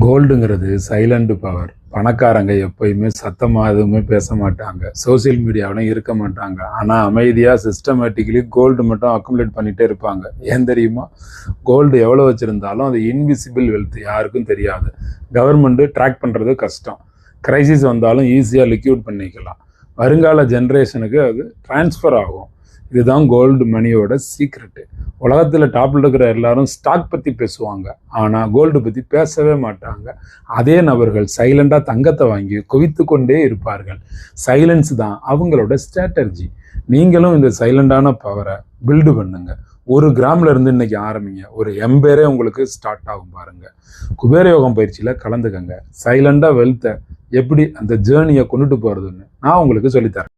கோல்டுங்கிறது silent power. பணக்காரங்க எப்பயுமே சத்தமா எதுவுமே பேச மாட்டாங்க, சோசியல் மீடியாவிலும் இருக்க மாட்டாங்க. ஆனால் அமைதியாக சிஸ்டமேட்டிக்கலி கோல்டு மட்டும் அக்குமுலேட் பண்ணிகிட்டே இருப்பாங்க. ஏன் தெரியுமா? கோல்டு எவ்வளோ வச்சுருந்தாலும் அது இன்விசிபிள் வெல்த், யாருக்கும் தெரியாது. கவர்மெண்ட்டு ட்ராக் பண்ணுறது கஷ்டம். கிரைசிஸ் வந்தாலும் ஈஸியாக லிக்யூட் பண்ணிக்கலாம். வருங்கால ஜென்ரேஷனுக்கு அது டிரான்ஸ்ஃபர் ஆகும். இதுதான் கோல்டு மணியோட சீக்ரெட்டு. உலகத்தில் டாப்பில் இருக்கிற எல்லாரும் ஸ்டாக் பற்றி பேசுவாங்க, ஆனால் கோல்டு பற்றி பேசவே மாட்டாங்க. அதே நபர்கள் சைலண்டாக தங்கத்தை வாங்கி குவித்து கொண்டே இருப்பார்கள். சைலன்ஸ் தான் அவங்களோட ஸ்ட்ராட்டர்ஜி. நீங்களும் இந்த சைலண்டான பவரை பில்டு பண்ணுங்க. 1 கிராம்ல இருந்து இன்னைக்கு ஆரம்பிங்க. ஒரு எம்பேரே உங்களுக்கு ஸ்டார்ட் ஆகும் பாருங்க. குபேர யோகம் பயிற்சியில் கலந்துக்கங்க. சைலண்டாக வெல்த்தை எப்படி அந்த ஜேர்னியை கொண்டுட்டு போகிறதுன்னு நான் உங்களுக்கு சொல்லித்தரேன்.